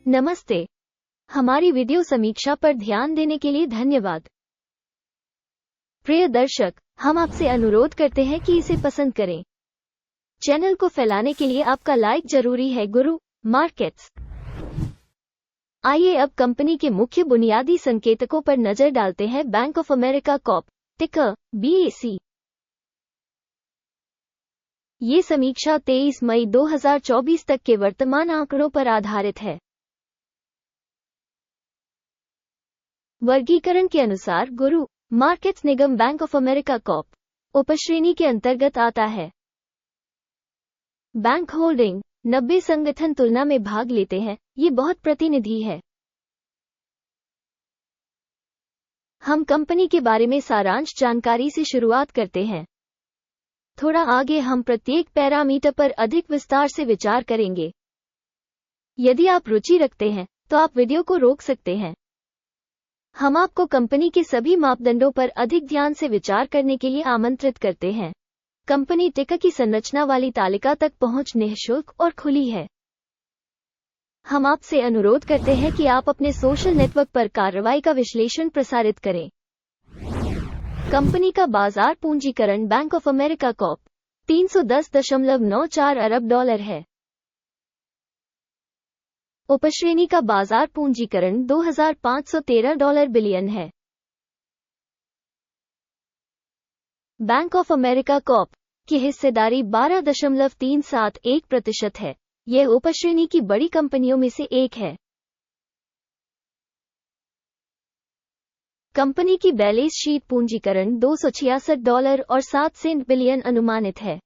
नमस्ते। हमारी वीडियो समीक्षा पर ध्यान देने के लिए धन्यवाद। प्रिय दर्शक, हम आपसे अनुरोध करते हैं कि इसे पसंद करें। चैनल को फैलाने के लिए आपका लाइक जरूरी है। गुरु मार्केट्स। आइए अब कंपनी के मुख्य बुनियादी संकेतकों पर नजर डालते हैं। बैंक ऑफ अमेरिका कॉर्प, टिकर BAC। ये समीक्षा 23 मई 2024 तक के वर्तमान आंकड़ों पर आधारित है। वर्गीकरण के अनुसार गुरु markets Nigam bank of America Corp उपश्रेणी के अंतर्गत आता है। बैंक होल्डिंग 90 संगठन तुलना में भाग लेते हैं। ये बहुत प्रतिनिधि है। हम कंपनी के बारे में सारांश जानकारी से शुरुआत करते हैं। थोड़ा आगे हम प्रत्येक पैरामीटर पर अधिक विस्तार से विचार करेंगे। यदि आप रुचि रखते हैं तो आप वीडियो को रोक सकते हैं। हम आपको कंपनी के सभी मापदंडों पर अधिक ध्यान से विचार करने के लिए आमंत्रित करते हैं। कंपनी टिकर की संरचना वाली तालिका तक पहुंच निःशुल्क और खुली है। हम आपसे अनुरोध करते हैं कि आप अपने सोशल नेटवर्क पर कार्रवाई का विश्लेषण प्रसारित करें। कंपनी का बाजार पूंजीकरण बैंक ऑफ अमेरिका कॉर्प $310.94 अरब है। उपश्रेणी का बाजार पूंजीकरण $2,513 बिलियन है। बैंक ऑफ अमेरिका कॉर्प की हिस्सेदारी 12.371% है। यह उपश्रेणी की बड़ी कंपनियों में से एक है। कंपनी की बैलेंस शीट पूंजीकरण $266.07 बिलियन अनुमानित है।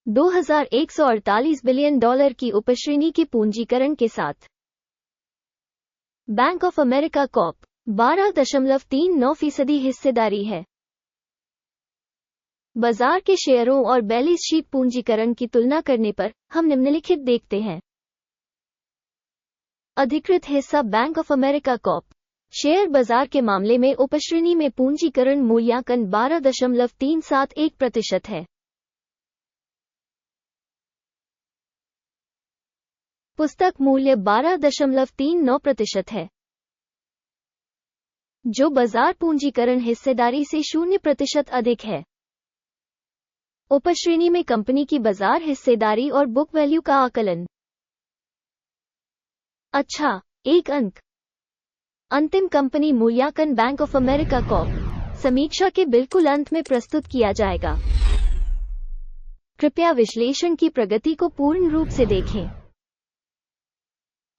$2,148 बिलियन की उपश्रेणी के पूंजीकरण के साथ बैंक ऑफ अमेरिका कॉर्प 12.39% हिस्सेदारी है। बाजार के शेयरों और बैलेंस शीट पूंजीकरण की तुलना करने पर हम निम्नलिखित देखते हैं। अधिकृत हिस्सा bank of America Corp share बाजार के मामले में उपश्रेणी में पूंजीकरण मूल्यांकन 12.371% है। पुस्तक मूल्य 12.39% है, जो बाजार पूंजीकरण हिस्सेदारी से 0% अधिक है। उपश्रेणी में कंपनी की बाजार हिस्सेदारी और बुक वैल्यू का आकलन। अच्छा, 1 अंक। अंतिम कंपनी मूल्यांकन बैंक ऑफ अमेरिका कॉर्प समीक्षा के बिल्कुल अंत में प्रस्तुत किया जाएगा। कृपया विश्लेषण की प्रगति को पूर्ण रूप से देखें।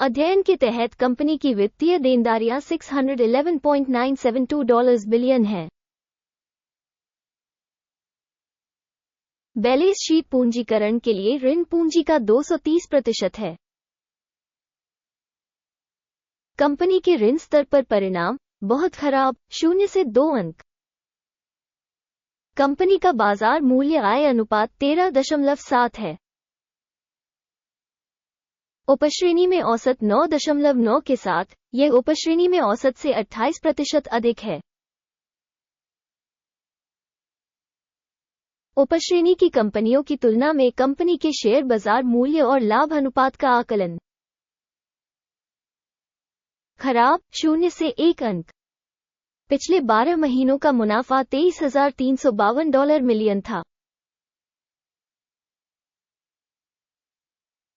अध्ययन के तहत कंपनी की वित्तीय देनदारियां $611.972 बिलियन है। बैलेंस शीट पूंजीकरण के लिए ऋण पूंजी का 230% है। कंपनी के ऋण स्तर पर परिणाम बहुत खराब, 0 से 2 अंक। कंपनी का बाजार मूल्य आय अनुपात 13.7 है। उपश्रेणी में औसत 9.9 के साथ यह उपश्रेणी में औसत से 28% अधिक है। उपश्रेणी की कंपनियों की तुलना में कंपनी के शेयर बाजार मूल्य और लाभ अनुपात का आकलन खराब, 0 से 1 अंक। पिछले 12 महीनों का मुनाफा $23,352 मिलियन था।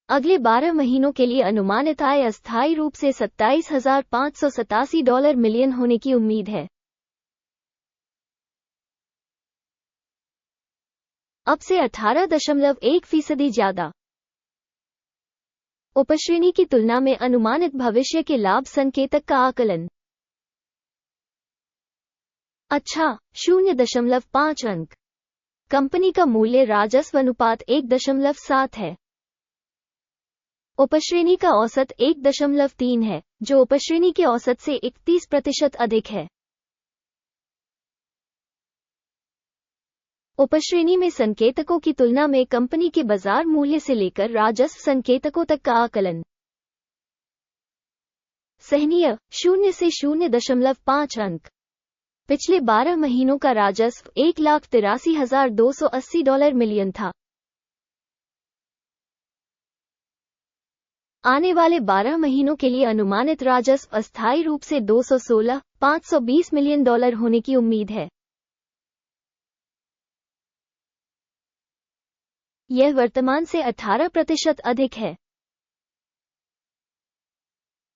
अगले 12 महीनों के लिए अनुमानित आय अस्थायी रूप से $27,587 मिलियन होने की उम्मीद है। अब से 18.1% ज्यादा। उपश्रेणी की तुलना में अनुमानित भविष्य के लाभ संकेतक का आकलन अच्छा, 0.5 अंक। कंपनी का मूल्य राजस्व अनुपात 1.7 है। उपश्रेणी का औसत 1.3 है, जो उपश्रेणी के औसत से 31% अधिक है। उपश्रेणी में संकेतकों की तुलना में कंपनी के बाजार मूल्य से लेकर राजस्व संकेतकों तक का आकलन सहनीय, 0 से 0.5 अंक। पिछले 12 महीनों का राजस्व $1,83,280 मिलियन था। आने वाले 12 महीनों के लिए अनुमानित राजस्व अस्थायी रूप से $216,520 मिलियन होने की उम्मीद है। यह वर्तमान से 18% अधिक है।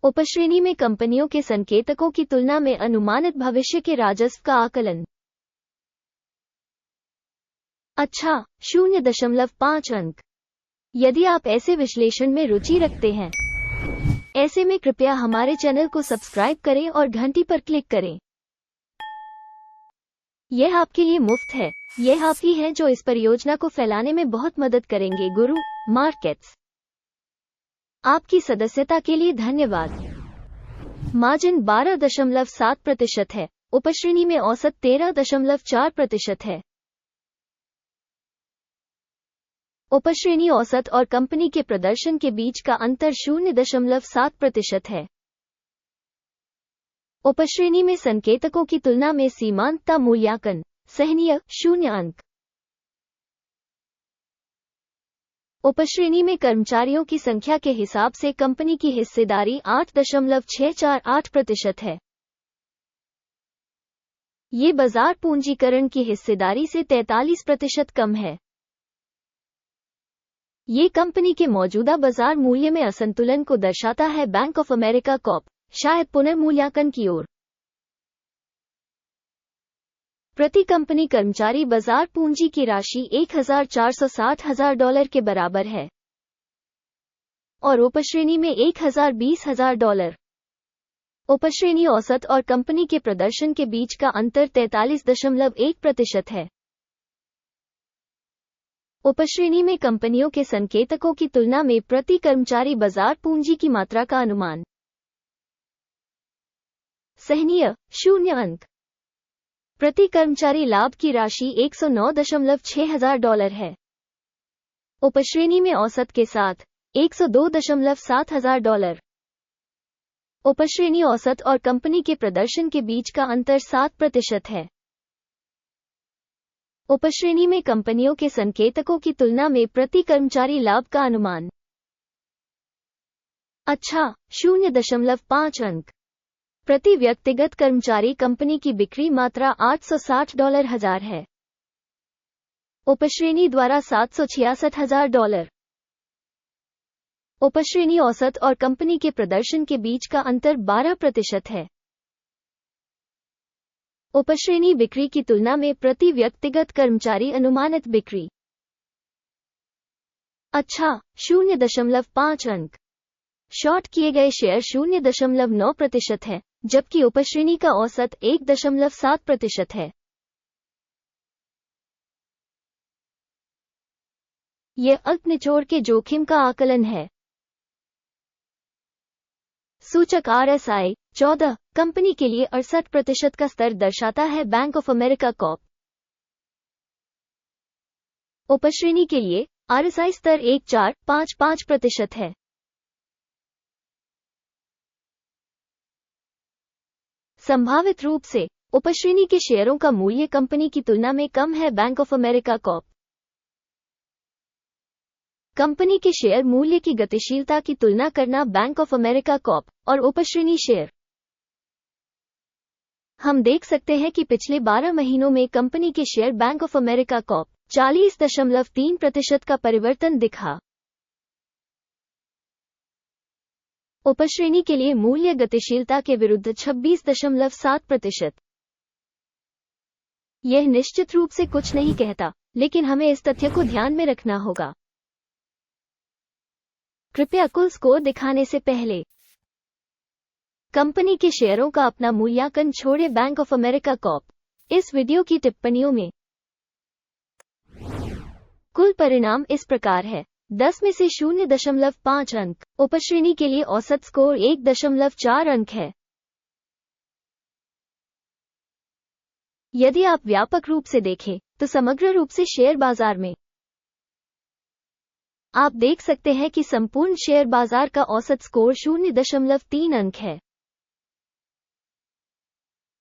उपश्रेणी में कंपनियों के संकेतकों की तुलना में अनुमानित भविष्य के राजस्व का आकलन। अच्छा, 0.5 अंक। यदि आप ऐसे विश्लेषण में रुचि रखते हैं, ऐसे में कृपया हमारे चैनल को सब्सक्राइब करें और घंटी पर क्लिक करें। यह आपके लिए मुफ्त है। यह आप ही हैं जो इस परियोजना को फैलाने में बहुत मदद करेंगे। गुरु मार्केट्स, आपकी सदस्यता के लिए धन्यवाद। मार्जिन 12.7% है। उपश्रेणी में औसत 13.4% है। उपश्रेणी औसत और कंपनी के प्रदर्शन के बीच का अंतर 0.7% है। उपश्रेणी में संकेतकों की तुलना में सीमांतता मूल्यांकन सहनीय 0 अंक। उपश्रेणी में कर्मचारियों की संख्या के हिसाब से कंपनी की हिस्सेदारी 8.648% है। ये बाजार पूंजीकरण की हिस्सेदारी से 43% कम है। ये कंपनी के मौजूदा बाजार मूल्य में असंतुलन को दर्शाता है। बैंक ऑफ अमेरिका कॉर्प शायद पुनर्मूल्यांकन की ओर। प्रति कंपनी कर्मचारी बाजार पूंजी की राशि $1,460,000 के बराबर है और उपश्रेणी में $1,20,000। उपश्रेणी औसत और कंपनी के प्रदर्शन के बीच का अंतर 43.1% है। उपश्रेणी में कंपनियों के संकेतकों की तुलना में प्रति कर्मचारी बाजार पूंजी की मात्रा का अनुमान। सहनीय 0 अंक। प्रति कर्मचारी लाभ की राशि $109,600 है। उपश्रेणी में औसत के साथ $102,700। उपश्रेणी औसत और कंपनी के प्रदर्शन के बीच का अंतर 7% है। उपश्रेणी में कंपनियों के संकेतकों की तुलना में प्रति कर्मचारी लाभ का अनुमान। अच्छा, 0.5 अंक। प्रति व्यक्तिगत कर्मचारी कंपनी की बिक्री मात्रा $860,000 है। उपश्रेणी द्वारा $766,000। उपश्रेणी औसत और कंपनी के प्रदर्शन के बीच का अंतर 12% है। उपश्रेणी बिक्री की तुलना में प्रति व्यक्तिगत कर्मचारी अनुमानित बिक्री। अच्छा, 0.5 अंक। शॉर्ट किए गए शेयर 0.9% है, जबकि उपश्रेणी का औसत 1.7% है। यह अल्प निचोड़ के जोखिम का आकलन है। सूचक RSI 14 कंपनी के लिए 68% का स्तर दर्शाता है। बैंक ऑफ अमेरिका कॉर्प उपश्रेणी के लिए RSI स्तर 1455% है। संभावित रूप से उपश्रेणी के शेयरों का मूल्य कंपनी की तुलना में कम है। Bank of America Corp company के शेयर मूल्य की गतिशीलता की तुलना करना। बैंक ऑफ अमेरिका कॉर्प और उपश्रेणी शेयर। हम देख सकते हैं कि पिछले 12 महीनों में कंपनी के share bank of America Corp 40.3% का परिवर्तन दिखा। उपश्रेणी के लिए मूल्य गतिशीलता के विरुद्ध 26.7%। यह निश्चित रूप से कुछ नहीं कहता, लेकिन हमें इस तथ्य को ध्यान में रखना होगा। कृपया कुल स्कोर दिखाने से पहले कंपनी के शेयरों का अपना मूल्यांकन छोड़े। बैंक ऑफ अमेरिका कॉर्प इस वीडियो की टिप्पणियों में कुल परिणाम इस प्रकार है। 10 में से 0.5 अंक। उपश्रेणी के लिए औसत स्कोर 1.4 अंक है। यदि आप व्यापक रूप से देखें तो समग्र रूप से शेयर बाजार में आप देख सकते हैं कि संपूर्ण शेयर बाजार का औसत स्कोर 0.3 अंक है,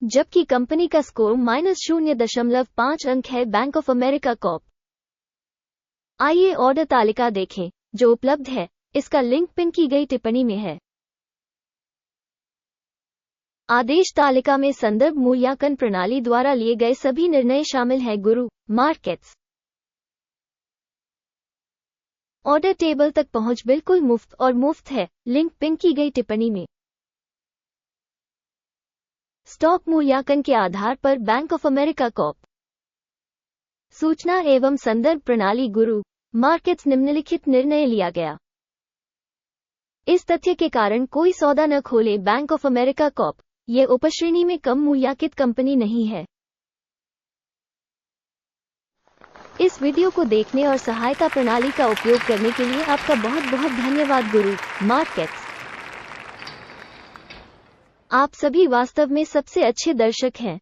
जबकि कंपनी का स्कोर -0.5 अंक है। Bank of America Corp. आइए ऑर्डर तालिका देखें जो उपलब्ध है। इसका लिंक पिन की गई टिप्पणी में है। आदेश तालिका में संदर्भ मूल्यांकन प्रणाली द्वारा लिए गए सभी निर्णय शामिल हैं। गुरु मार्केट्स ऑर्डर टेबल तक पहुंच बिल्कुल मुफ्त और मुफ्त है, लिंक पिन की गई टिप्पणी में। स्टॉक मूल्यांकन के आधार पर बैंक ऑफ अमेरिका कॉर्प सूचना एवं संदर्भ प्रणाली गुरु मार्केट्स निम्नलिखित निर्णय लिया गया। इस तथ्य के कारण कोई सौदा न खोले। बैंक ऑफ अमेरिका कॉर्प ये उपश्रेणी में कम मूल्यांकित कंपनी नहीं है। इस वीडियो को देखने और सहायता प्रणाली का उपयोग करने के लिए आपका बहुत बहुत धन्यवाद। गुरु मार्केट्स, आप सभी वास्तव में सबसे अच्छे दर्शक हैं।